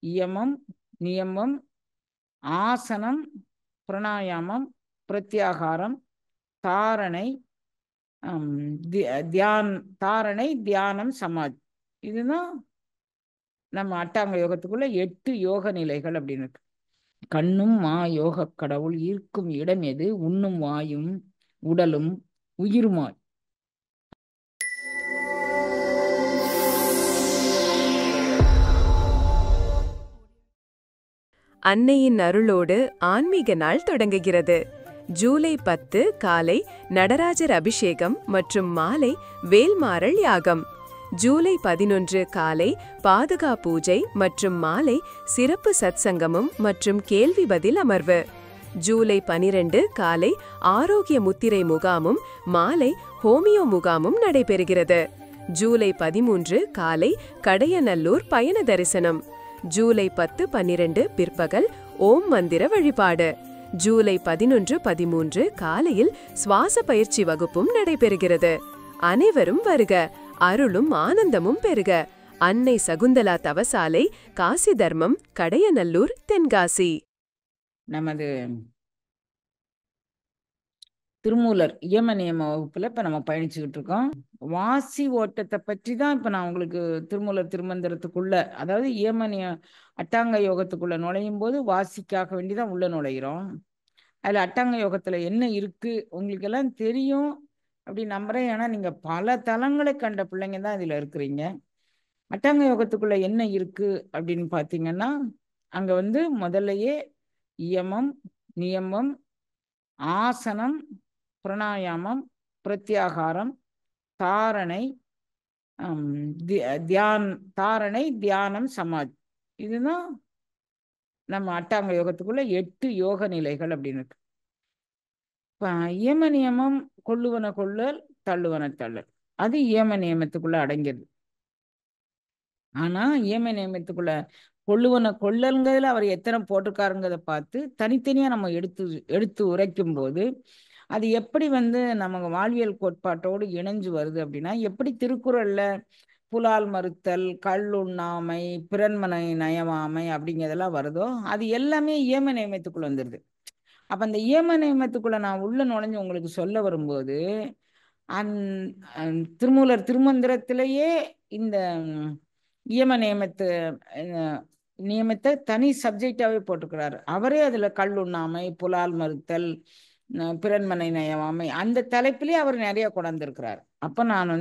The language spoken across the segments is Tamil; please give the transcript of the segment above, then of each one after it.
இயமம், நியமம், ஆசனம், பிராணாயாமம், பிரத்யாகாரம், தாரணை, தாரணை, தியானம், சமாதி. இதுதான் நம்ம அட்டாங்க யோகத்துக்குள்ள 8 யோக நிலைகள் அப்படின்னு இருக்கு. கண்ணும் மா யோக கடவுள் ஈர்க்கும் இடம் எது? உண்ணும் வாயும் உடலும் உயிருமாய். அன்னையின் அருளோடு ஆன்மீக நாள் தொடங்குகிறது. ஜூலை 10 காலை நடராஜர் அபிஷேகம் மற்றும் மாலை வேல்மாறல் யாகம். ஜூலை 11 காலை பாதுகா பூஜை மற்றும் மாலை சிறப்பு சத்சங்கமும் மற்றும் கேள்வி பதில் அமர்வு. ஜூலை 12 காலை ஆரோக்கிய முத்திரை முகாமும் மாலை ஹோமியோ முகாமும் நடைபெறுகிறது. ஜூலை 13 காலை கடையநல்லூர் பயண தரிசனம். ஜூலை 10, 12 பிற்பகல் ஓம் மந்திர வழிபாடு. ஜூலை 11, 13 காலையில் சுவாச பயிற்சி வகுப்பும் நடைபெறுகிறது. அனைவரும் வருக, அருளும் ஆனந்தமும் பெருக. அன்னை சகுந்தலா தவசாலை, காசி தர்மம், கடையநல்லூர், தென்காசி. நமது திருமூலர் இயம நியம வகுப்புல இப்ப நம்ம பயணிச்சுக்கிட்டு இருக்கோம். வாசி ஓட்டத்தை பற்றி தான் இப்ப நான் உங்களுக்கு திருமூலர் திருமந்திரத்துக்குள்ள, அதாவது இயமனிய அட்டாங்க யோகத்துக்குள்ள நுழையும் போது வாசிக்காக வேண்டிதான் உள்ள நுழைகிறோம். அதுல அட்டாங்க யோகத்துல என்ன இருக்கு உங்களுக்கு எல்லாம் தெரியும் அப்படி நம்புறேன். ஏன்னா நீங்க பல தலங்களை கண்ட பிள்ளைங்க தான் இதுல இருக்கிறீங்க. அட்டாங்க யோகத்துக்குள்ள என்ன இருக்கு அப்படின்னு பாத்தீங்கன்னா, அங்க முதல்லையே இயமம், நியமம், ஆசனம், பிராணாயாமம், பிரத்யாகாரம், தாரணை, தாரணை, தியானம், சமாதி. இதுதான் நம்ம அட்டாங்க யோகத்துக்குள்ள 8 யோக நிலைகள் அப்படின்னு இருக்கு. இயம நியமம் கொள்ளுவன கொள்ளல், தள்ளுவன தள்ளல், அது இயம நியமத்துக்குள்ள அடங்கியது. ஆனா இயம நியமத்துக்குள்ள கொள்ளுவன கொள்ளல்ங்கிறதுல அவர் எத்தனை போட்டிருக்காருங்கிறத பார்த்து தனித்தனியா நம்ம எடுத்து உரைக்கும் போது அது எப்படி நமக்கு வாழ்வியல் கோட்பாட்டோடு இணைஞ்சு வருது அப்படின்னா, எப்படி திருக்குறள்ல புலால் மறுத்தல், கள்ளுண்ணாமை, பிறன்மனை நயவாமை அப்படிங்கிறதெல்லாம் வருதோ அது எல்லாமே இயம நியமத்துக்குள்ள வந்துடுது. அப்ப அந்த இயம நியமத்துக்குள்ள நான் உள்ள நுழைஞ்சு உங்களுக்கு சொல்ல வரும்போது திருமூலர் திருமந்திரத்திலேயே இந்த இயம நியமத்தை தனி சப்ஜெக்டாவே போட்டுக்கிறாரு. அவரே அதுல கள்ளுண்ணாமை, புலால் மறுத்தல், பிறன்மனை நயவாமை அந்த தலைப்பிலே அவர் நிறைய கொண்டாந்துருக்கிறார். அப்ப நான்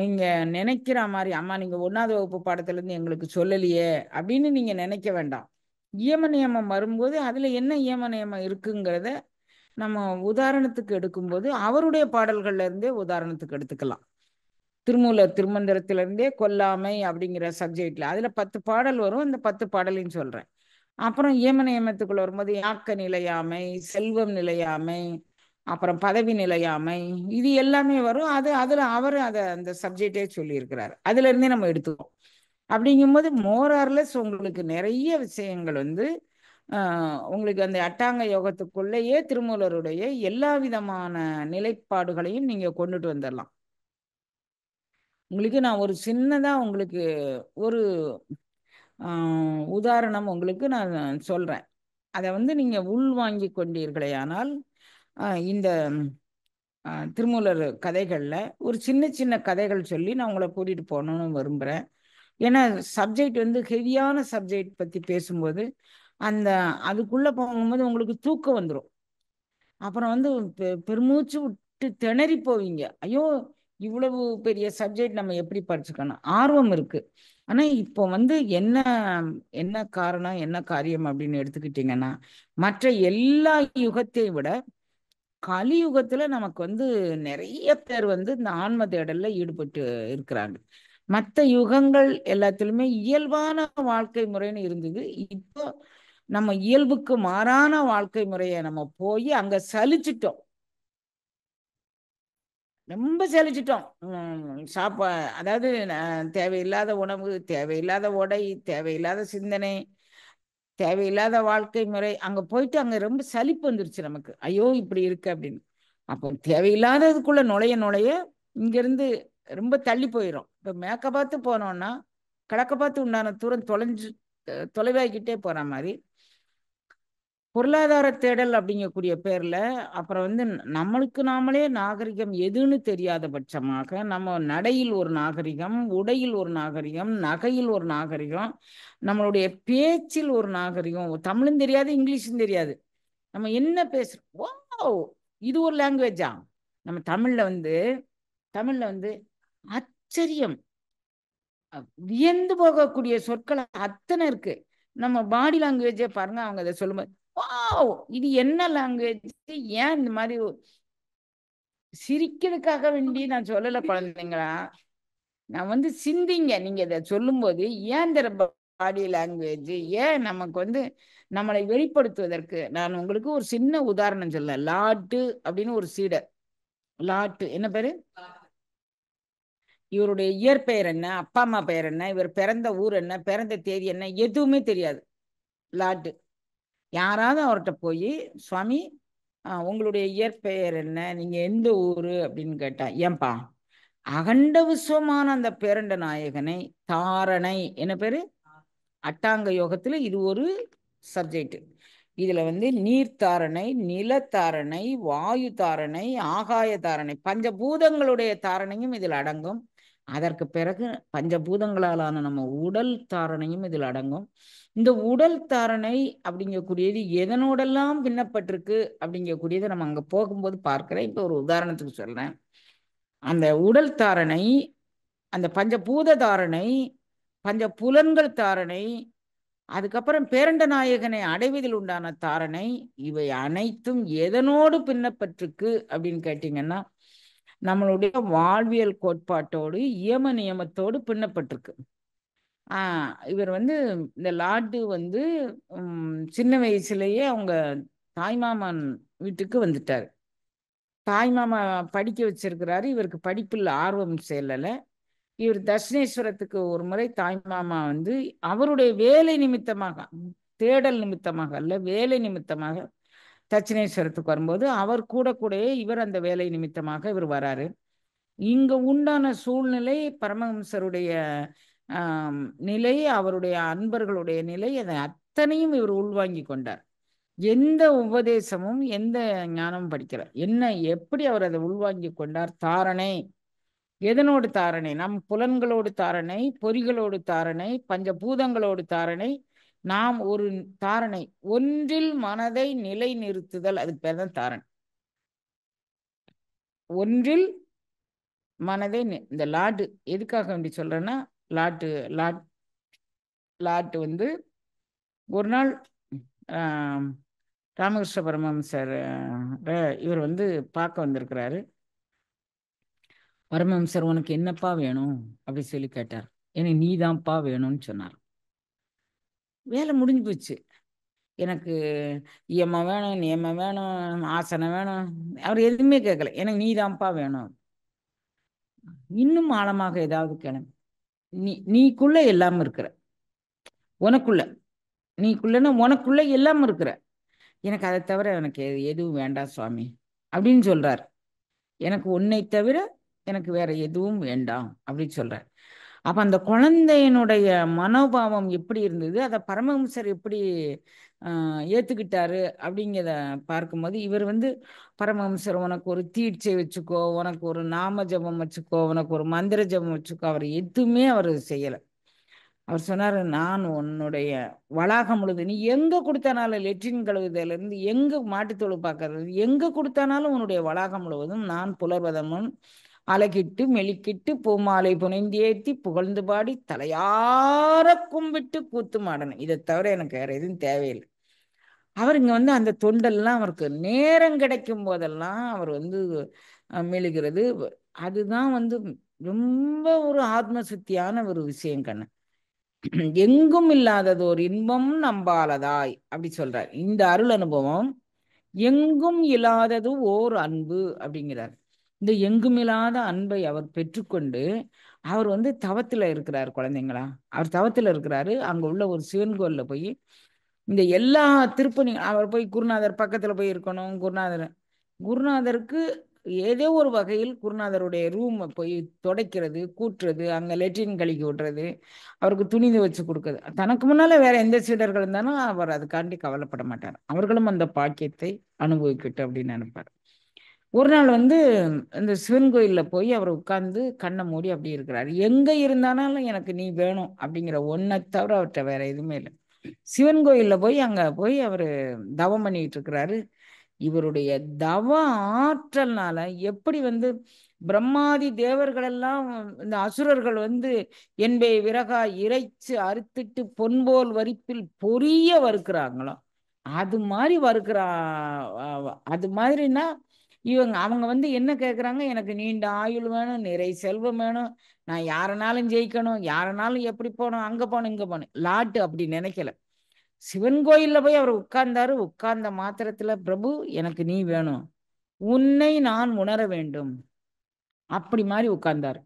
நீங்க நினைக்கிற மாதிரி, அம்மா நீங்க 1ஆவது வகுப்பு பாடத்துல இருந்து எங்களுக்கு சொல்லலையே அப்படின்னு நீங்க நினைக்க வேண்டாம். இயம நியமம் வரும்போது அதுல என்ன இயம நியமம் இருக்குங்கிறத நம்ம உதாரணத்துக்கு எடுக்கும்போது அவருடைய பாடல்கள்ல இருந்தே உதாரணத்துக்கு எடுத்துக்கலாம். திருமூலர் திருமந்திரத்திலிருந்தே கொல்லாமை அப்படிங்கிற சப்ஜெக்ட்ல அதுல 10 பாடல் வரும். இந்த 10 பாடலையும் சொல்றேன். அப்புறம் இயம நியமத்துக்குள்ள வரும்போது யாக்க நிலையாமை, செல்வம் நிலையாமை, அப்புறம் பதவி நிலையாமை, இது எல்லாமே வரும். அதுல அவர் அந்த சப்ஜெக்டே சொல்லியிருக்கிறார். அதுல இருந்தே நம்ம எடுத்துக்கோம். அப்படிங்கும்போது மோரார்லெஸ் உங்களுக்கு நிறைய விஷயங்கள் உங்களுக்கு அந்த அட்டாங்க யோகத்துக்குள்ளேயே திருமூலருடைய எல்லா விதமான நிலைப்பாடுகளையும் நீங்க கொண்டுட்டு வந்துடலாம். உங்களுக்கு நான் ஒரு சின்னதா உங்களுக்கு ஒரு உதாரணம் உங்களுக்கு நான் சொல்றேன். அதை நீங்க உள்வாங்கி கொண்டீர்களே ஆனால் இந்த திருமூலர் கதைகள்ல ஒரு சின்ன சின்ன கதைகள் சொல்லி நான் உங்களை கூட்டிட்டு போகணும்னு விரும்புகிறேன். ஏன்னா சப்ஜெக்ட் ஹெவியான சப்ஜெக்ட் பற்றி பேசும்போது அதுக்குள்ள போகும்போது உங்களுக்கு தூக்கம் வந்துடும். அப்புறம் பெருமூச்சு விட்டு திணறி போவீங்க. ஐயோ இவ்வளவு பெரிய சப்ஜெக்ட் நம்ம எப்படி படிச்சுக்கணும், ஆர்வம் இருக்கு. ஆனா இப்போ என்ன என்ன காரணம் என்ன காரியம் அப்படின்னு எடுத்துக்கிட்டீங்கன்னா, மற்ற எல்லா யுகத்தை விட கலியுகத்துல நமக்கு நிறைய பேர் இந்த ஆன்ம தேடல்ல ஈடுபட்டு இருக்கிறாங்க. மற்ற யுகங்கள் எல்லாத்திலுமே இயல்பான வாழ்க்கை முறைன்னு இருந்தது. இப்போ நம்ம இயல்புக்கு மாறான வாழ்க்கை முறையை நம்ம போய் அங்க சலிச்சிட்டோம், ரொம்ப சலிச்சிட்டோம். அதாவது தேவையில்லாத உணவு, தேவையில்லாத உடை, தேவையில்லாத சிந்தனை, தேவையில்லாத வாழ்க்கை முறை, அங்க போயிட்டு அங்க ரொம்ப சலிப்பு வந்துருச்சு நமக்கு. ஐயோ இப்படி இருக்கு அப்படின்னு. அப்போ தேவையில்லாததுக்குள்ள நுழைய இங்கிருந்து ரொம்ப தள்ளி போயிடும். இப்ப மேக்க பார்த்து போனோம்னா கிழக்க பார்த்து உண்டான தூரம் தொலைஞ்சு தொலைவாகிக்கிட்டே போற மாதிரி. பொருளாதார தேடல் அப்படிங்கக்கூடிய பேர்ல அப்புறம் வந்து நம்மளுக்கு நாமளே நாகரிகம் எதுன்னு தெரியாத பட்சமாக நம்ம நடையில் ஒரு நாகரிகம், உடையில் ஒரு நாகரிகம், நகையில் ஒரு நாகரிகம், நம்மளுடைய பேச்சில் ஒரு நாகரிகம். தமிழும் தெரியாது, இங்கிலீஷும் தெரியாது. நம்ம என்ன பேசுறோம், வாவ் இது ஒரு லாங்குவேஜா? நம்ம தமிழ்ல வந்து ஆச்சரியம், வியந்து போகக்கூடிய சொற்கள் அத்தனை இருக்கு. நம்ம பாடி லாங்குவேஜே பாருங்க, அவங்க அதை சொல்லும்போது வாவ் இது என்ன லாங்குவேஜ், ஏன் இந்த மாதிரி சிரிக்கிறதுக்காக வேண்டி நான் சொல்லல குழந்தைங்களா. நான் வந்து சிந்திங்க, நீங்க இதை சொல்லும்போது ஏன் இந்த பாடி லாங்குவேஜ், ஏன் நமக்கு வந்து நம்மளை வெளிப்படுத்துவதற்கு. நான் உங்களுக்கு ஒரு சின்ன உதாரணம் சொல்ல. லாட்டு அப்படின்னு ஒரு சீடர். லாட்டு என்ன பேரு, இவருடைய இயற்பெயர் என்ன, அப்பா அம்மா பெயர் என்ன, இவர் பிறந்த ஊர் என்ன, பிறந்த தேதி என்ன, எதுவுமே தெரியாது. லாட்டு. யாராவது அவர்கிட்ட போய் சுவாமி உங்களுடைய இயற்பெயர் என்ன, நீங்க எந்த ஊரு அப்படின்னு கேட்டா, ஏன்பா அகண்ட விஸ்வமான அந்த பேரண்ட நாயகனை தாரணை என்ன பேரு, அட்டாங்க யோகத்துல இது ஒரு சப்ஜெக்ட். இதுல வந்து நீர்த்தாரணை, நிலத்தாரணை, வாயு தாரணை, ஆகாய தாரணை, பஞ்சபூதங்களுடைய தாரணையும் இதில் அடங்கும். அதற்கு பிறகு பஞ்சபூதங்களாலான நம்ம உடல் தாரணையும் இதில் அடங்கும். இந்த உடல் தாரணை அப்படிங்கக்கூடியது எதனோடெல்லாம் பின்னப்பட்டிருக்கு அப்படிங்கக்கூடியதை நம்ம அங்க போகும்போது பார்க்கிறேன். இப்போ ஒரு உதாரணத்துக்கு சொல்றேன். அந்த உடல் தாரணை, அந்த பஞ்சபூத தாரணை, பஞ்ச புலன்கள் தாரணை, அதுக்கப்புறம் பேரண்ட நாயகனை அடைவதில் உண்டான தாரணை, இவை அனைத்தும் எதனோடு பின்னப்பட்டிருக்கு அப்படின்னு கேட்டீங்கன்னா நம்மளுடைய வாழ்வியல் கோட்பாட்டோடு இயம நியமத்தோடு பின்னப்பட்டிருக்கு. இவர் வந்து இந்த லாட்டு வந்து சின்ன வயசுலயே அவங்க தாய்மாமன் வீட்டுக்கு வந்துட்டார். தாய்மாமா படிக்க வச்சிருக்கிறாரு, இவருக்கு படிப்பில் ஆர்வம் செல்லலை. இவர் தட்சிணேஸ்வரத்துக்கு ஒரு முறை தாய்மாமா வந்து அவருடைய வேலை நிமித்தமாக, தேடல் நிமித்தமாக அல்ல, வேலை நிமித்தமாக தட்சிணேஸ்வரத்துக்கு வரும்போது அவர் கூடயே இவர் அந்த வேலை நிமித்தமாக இவர் வராரு. இங்க உண்டான சூழ்நிலை, பரமஹம்சருடைய நிலை, அவருடைய அன்பர்களுடைய நிலை, அதை அத்தனையும் இவர் உள்வாங்கி கொண்டார். எந்த உபதேசமும் எந்த ஞானமும் படிக்கல. என்ன எப்படி அவர் அதை உள்வாங்கி கொண்டார்? தாரணை. எதனோடு தாரணை? நம் புலன்களோடு தாரணை, பொறிகளோடு தாரணை, பஞ்சபூதங்களோடு தாரணை. நாம் ஒரு தாரணை, ஒன்றில் மனதை நிலை நிறுத்துதல், அதுக்கு பேர் தான் தாரணை. ஒன்றில் மனதை இந்த லாட்டு எதுக்காக வேண்டி சொல்றேன்னா, லாட்டு வந்து ஒரு நாள் ராமகிருஷ்ண பரமஹம்சர் இவர் வந்து பார்க்க வந்திருக்கிறாரு. பரமஹம்சர் உனக்கு என்னப்பா வேணும் அப்படி சொல்லி கேட்டார். எனக்கு நீதான்ப்பா வேணும்னு சொன்னார். வேலை முடிஞ்சு போச்சு. எனக்கு இயமம் வேணும், நியமம் வேணும், ஆசனம் வேணும், அவர் எதுவுமே கேட்கல. எனக்கு நீதான்ப்பா வேணும். இன்னும் ஆழமாக ஏதாவது கேளு. நீக்குள்ள எல்லாம் இருக்கிற, உனக்குள்ள, நீக்குள்ளன்னா உனக்குள்ள எல்லாம் இருக்கிற, எனக்கு அதை தவிர எனக்கு எதுவும் வேண்டாம் சுவாமி அப்படின்னு சொல்றார். எனக்கு உன்னை தவிர எனக்கு வேற எதுவும் வேண்டாம் அப்படின்னு சொல்றார். அப்ப அந்த குழந்தையினுடைய மனோபாவம் எப்படி இருந்தது, அதை பரமஹம்சர் எப்படி ஏத்துக்கிட்டாரு அப்படிங்கிறத பார்க்கும்போது, இவர் வந்து பரமஹம்சர் உனக்கு ஒரு தீட்சை வச்சுக்கோ, உனக்கு ஒரு நாம ஜபம் வச்சுக்கோ, உனக்கு ஒரு மந்திர ஜபம் வச்சுக்கோ, அவர் எதுவுமே அவர் செய்யலை. அவர் சொன்னார், நான் உன்னுடைய வளாகம் முழுது நீ எங்க கொடுத்தானாலும், லெட்ரின் கழுவுதல இருந்து எங்க மாட்டுத்தொழு பார்க்கறது, எங்க கொடுத்தானாலும் உன்னுடைய வளாகம் முழுவதும் நான் புலர்வதமும் அலகிட்டு மெலிக்கிட்டு பூமாலை புனைந்தேத்தி புகழ்ந்து பாடி தலையார கும்பிட்டு கூத்து மாடணும், இதை தவிர எனக்கு வேற எதுவும் தேவையில்லை. அவர் இங்க வந்து அந்த தொண்டெல்லாம் அவருக்கு நேரம் கிடைக்கும் போதெல்லாம் அவர் வந்து மெழுகிறது. அதுதான் வந்து ரொம்ப ஒரு ஆத்ம சுத்தியான ஒரு விஷயம் கண்ணு. எங்கும் இல்லாதது ஒரு இன்பம் நம்பாலதாய் அப்படி சொல்றார். இந்த அருள் அனுபவம் எங்கும் இல்லாதது ஓர் அன்பு அப்படிங்கிறார். இந்த எங்கும் இல்லாத அன்பை அவர் பெற்றுக்கொண்டு அவர் வந்து தவத்துல இருக்கிறார். குழந்தைங்களா, அவர் தவத்துல இருக்கிறாரு. அங்க உள்ள ஒரு சிவன் கோயில்ல போய் இந்த எல்லா திருப்பணி அவர் போய் குருநாதர் பக்கத்துல போய் இருக்கணும். குருநாதருக்கு ஏதோ ஒரு வகையில் குருநாதருடைய ரூமை போய் துடைக்கிறது, கூட்டுறது, அங்கே லெட்ரின் கழுகி விடுறது, அவருக்கு துணி துவைச்சு கொடுக்குறது. தனக்கு முன்னால வேற எந்த சீடர்கள் இருந்தாலும் அவர் அதுக்காண்டி கவலைப்பட மாட்டார். அவர்களும் அந்த பாக்கியத்தை அனுபவிக்கட்டும் அப்படின்னு நினைப்பார். ஒரு நாள் வந்து இந்த சிவன் கோயிலில் போய் அவர் உட்கார்ந்து கண்ணை மூடி அப்படி இருக்கிறார். எங்கே இருந்தாலும் எனக்கு நீ வேணும் அப்படிங்கிற ஒன்றை தவிர அவர்கிட்ட வேற எதுவுமே இல்லை. சிவன் கோயிலில் போய் அங்கே போய் அவர் தவம் பண்ணிட்டு இருக்கிறாரு. இவருடைய தவ ஆற்றல்னால எப்படி வந்து பிரம்மாதி தேவர்கள் எல்லாம் இந்த அசுரர்கள் வந்து என்பை விறகா இறைச்சு அறுத்துட்டு பொன்போல் வரிப்பில் பொரிய வறுக்கிறாங்களோ அது மாதிரி வறுக்கிறா. அது மாதிரினா அவங்க வந்து என்ன கேட்குறாங்க, எனக்கு நீண்ட ஆயுள் வேணும், நிறை செல்வம் வேணும், நான் யாரனாலும் ஜெயிக்கணும், யாரனாலும் எப்படி போகணும், அங்கே போகணும் இங்கே போகணும். லாட்டு அப்படி நினைக்கல. சிவன் கோயிலில் போய் அவர் உட்கார்ந்தாரு. உட்கார்ந்த மாத்திரத்துல பிரபு எனக்கு நீ வேணும், உன்னை நான் உணர வேண்டும், அப்படி மாதிரி உட்கார்ந்தாரு.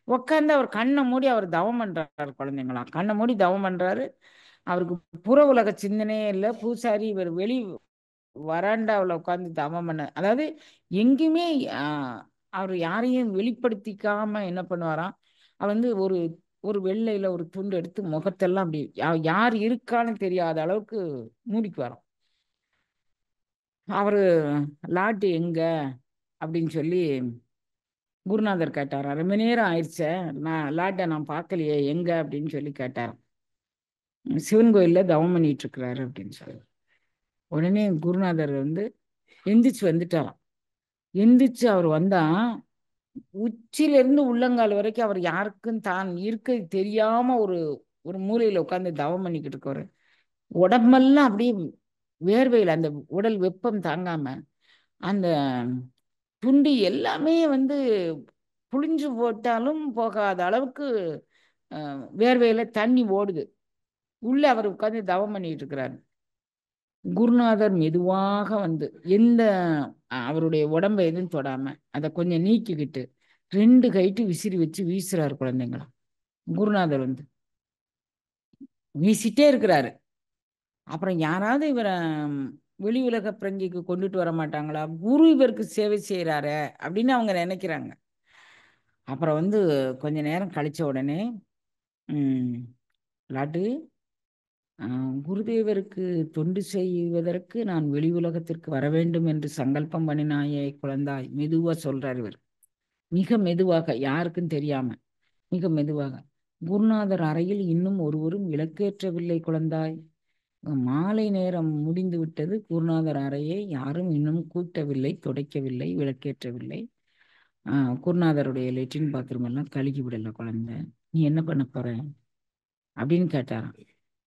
உட்கார்ந்து அவர் கண்ணை மூடி அவர் தவம் பண்றாரு. குழந்தைங்களா கண்ணை மூடி தவம் பண்றாரு. அவருக்கு புற உலக சிந்தனையே இல்லை. பூசாரி இவர் வெளி வராண்டாவில் உட்காந்து தவம் பண்ண, அதாவது எங்கேயுமே அவர் யாரையும் வெளிப்படுத்திக்காம என்ன பண்ணுவாராம், அவர் வந்து ஒரு ஒரு வெள்ளையில ஒரு துண்டு எடுத்து முகத்தெல்லாம் அப்படி யார் இருக்கான்னு தெரியாத அளவுக்கு மூடிக்கு வரோம். அவரு லாட்டு எங்க அப்படின்னு சொல்லி குருநாதர் கேட்டாரா. ரொம்ப நேரம் ஆயிடுச்சே, நான் லாட்டை நான் பார்க்கலையே, எங்க அப்படின்னு சொல்லி கேட்டாராம். சிவன் கோயில்ல தவம் பண்ணிட்டு இருக்கிறாரு அப்படின்னு சொல்லி. உடனே குருநாதர் வந்து எந்திரிச்சு வந்துட்டாராம். எந்திரிச்சு அவர் வந்தா உச்சியிலிருந்து உள்ளங்கால் வரைக்கும் அவர் யாருக்கும் தான் இருக்க தெரியாம ஒரு ஒரு மூலையில உட்காந்து தவம் பண்ணிக்கிட்டு இருக்காரு. உடம்பெல்லாம் அப்படியே வேர்வையில் அந்த உடல் வெப்பம் தாங்காம அந்த துண்டி எல்லாமே வந்து புழிஞ்சு போட்டாலும் போகாத அளவுக்கு வேர்வையில தண்ணி ஓடுது. உள்ள அவர் உட்காந்து தவம் பண்ணிட்டு இருக்கிறாரு. குருநாதர் மெதுவாக வந்து எந்த அவருடைய உடம்பை எதுவும் தொடாம அதை கொஞ்சம் நீக்கிக்கிட்டு 2 கைட்டு விசிறி வச்சு வீசுறாரு குழந்தைங்களா. குருநாதர் வந்து வீசிட்டே இருக்கிறாரு. அப்புறம் யாராவது இவரை வெளி உலக பிரங்கிக்கு கொண்டுட்டு வர மாட்டாங்களா, குரு இவருக்கு சேவை செய்யறாரு அப்படின்னு அவங்க நினைக்கிறாங்க. அப்புறம் வந்து கொஞ்ச நேரம் கழிச்ச உடனே லாட்டு குருதேவருக்கு தொண்டு செய்வதற்கு நான் வெளி உலகத்திற்கு வர வேண்டும் என்று சங்கல்பம் பண்ணினாயே குழந்தாய், மெதுவா சொல்றார் இவர். மிக மெதுவாக, யாருக்கும் தெரியாம மிக மெதுவாக. குருநாதர் அறையில் இன்னும் ஒருவரும் விளக்கேற்றவில்லை குழந்தாய். மாலை நேரம் முடிந்து விட்டது. குருநாதர் அறையை யாரும் இன்னும் கூட்டவில்லை, துடைக்கவில்லை, விளக்கேற்றவில்லை. குருநாதருடைய லெட்ரின் பாத்ரூம் எல்லாம் கழுகி விடல குழந்தை, நீ என்ன பண்ண போற அப்படின்னு கேட்டாராம்.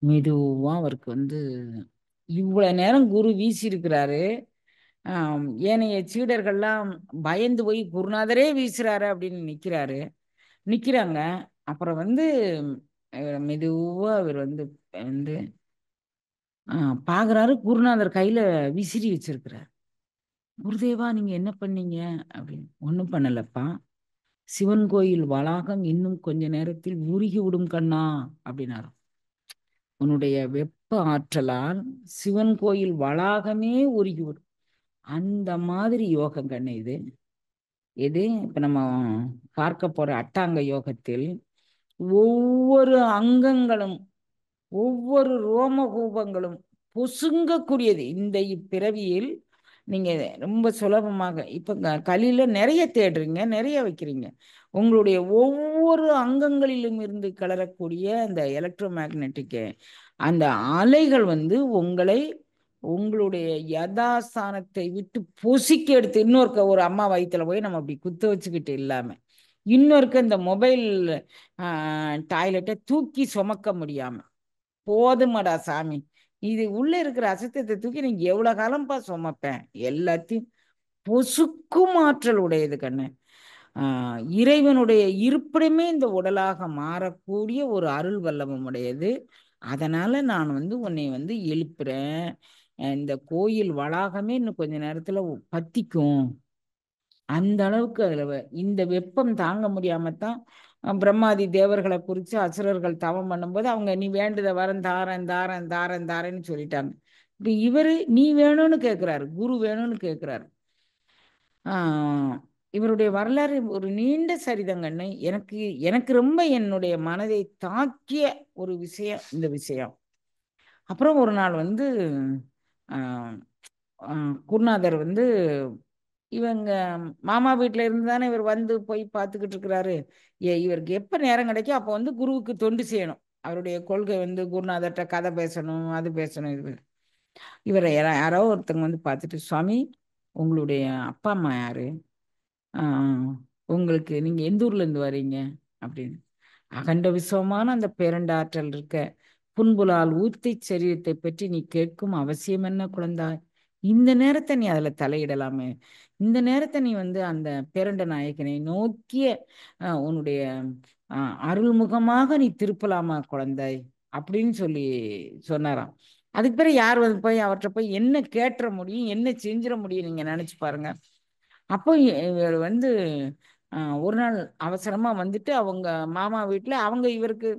மெதுவா அவருக்கு வந்து இவ்வளவு நேரம் குரு வீசி இருக்கிறாரு. ஏனைய சீடர்கள்லாம் பயந்து போய் குருநாதரே வீசுறாரு அப்படின்னு நிக்கிறாங்க. அப்புறம் வந்து மெதுவா அவர் வந்து வந்து பாக்குறாரு, குருநாதர் கையில விசிறி வச்சிருக்கிறார். குருதேவா நீங்க என்ன பண்ணீங்க அப்படின்னு. ஒன்றும் பண்ணலப்பா, சிவன் கோயில் வளாகம் இன்னும் கொஞ்ச நேரத்தில் உருகி விடும் கண்ணா அப்படின்னாரு. உன்னுடைய வெப்ப ஆற்றலால் சிவன் கோயில் வளாகமே உருகிவிடும். அந்த மாதிரி யோகம் கண்ணு இது. இப்ப நம்ம பார்க்க போற அட்டாங்க யோகத்தில் ஒவ்வொரு அங்கங்களும் ஒவ்வொரு ரோமகூபங்களும் பொசுங்கக்கூடியது. இந்த இப்பிறவியில் நீங்க ரொம்ப சுலபமாக இப்ப கலியில நிறைய தேடுறீங்க, நிறைய வைக்கிறீங்க. உங்களுடைய ஒவ்வொரு அங்கங்களிலும் இருந்து கிளறக்கூடிய அந்த எலக்ட்ரோ மேக்னெட்டிக் அந்த அலைகள் வந்து உங்களுடைய யதாஸ்தானத்தை விட்டு பொசுக்கி எடுத்து இன்னொருக்க ஒரு அம்மா வயிற்றுல போய் நம்ம அப்படி குத்த வச்சுக்கிட்டு இல்லாம இன்னொருக்க இந்த மொபைல் டாய்லெட்டை தூக்கி சுமக்க முடியாம, போதுமாடா சாமி, இது உள்ள இருக்கிற அசுத்தத்தை தூக்கி நீங்க எவ்வளவு காலம்பா சுமப்பேன், எல்லாத்தையும் பொசுக்கும் ஆற்றல் உடையது கண்ணு. இறைவனுடைய இருப்பிடமே இந்த உடலாக மாறக்கூடிய ஒரு அருள் வல்லபம் உடையது. அதனால நான் வந்து உன்னை வந்து எழுப்புறேன். இந்த கோயில் வளாகமே இன்னும் கொஞ்ச நேரத்துல பத்திக்கும். அந்த அளவுக்கு அதுல இந்த வெப்பம் தாங்க முடியாமத்தான் பிரம்மாதி தேவர்களை குறித்து அசுரர்கள் தவம் பண்ணும்போது அவங்க நீ வேண்டுத வரம் தாரன் தாரன் தாரன் தாரன்னு சொல்லிட்டாங்க. இப்ப இவரு நீ வேணும்னு கேட்கிறாரு, குரு வேணும்னு கேட்கிறாரு. ஆஹ் இவருடைய வரலாறு ஒரு நீண்ட சரிதங்கன்னு எனக்கு எனக்கு ரொம்ப என்னுடைய மனதை தாக்கிய ஒரு விஷயம் இந்த விஷயம். அப்புறம் ஒரு நாள் வந்து ஆஹ் குருநாதர் வந்து இவங்க மாமா வீட்டில் இருந்து தானே இவர் வந்து போய் பார்த்துக்கிட்டு இருக்கிறாரு. இவருக்கு எப்போ நேரம் கிடைக்கும் அப்போ வந்து குருவுக்கு தொண்டு செய்யணும். அவருடைய கொள்கை வந்து குருநாதர்கிட்ட கதை பேசணும், அது பேசணும், இது பேசணும். இவரை யாரோ ஒருத்தங்க வந்து பார்த்துட்டு, சுவாமி உங்களுடைய அப்பா அம்மா யாரு? உங்களுக்கு நீங்க எந்த ஊர்ல இருந்து வரீங்க அப்படின்னு. அகண்ட விசுவமான அந்த பேரண்டாற்றல் இருக்க புன்புலால் ஊர்த்தி சரீரத்தை பற்றி நீ கேட்கும் அவசியம் என்ன குழந்தாய்? இந்த நேரத்தை நீ அதுல தலையிடலாமே. இந்த நேரத்தை நீ வந்து அந்த பேரண்ட நாயகனை நோக்கிய உன்னுடைய அருள்முகமாக நீ திருப்பலாமா குழந்தாய் அப்படின்னு சொல்லி சொன்னாராம். அதுக்கு பிறகு யார் வந்து போய் அவர்கிட்ட போய் என்ன கேட்டுற முடியும், என்ன செஞ்சிட முடியும், நீங்க நினைச்சு பாருங்க. அப்போ இவர் வந்து ஒரு நாள் அவசரமா வந்துட்டு அவங்க மாமா வீட்டில் அவங்க இவருக்கு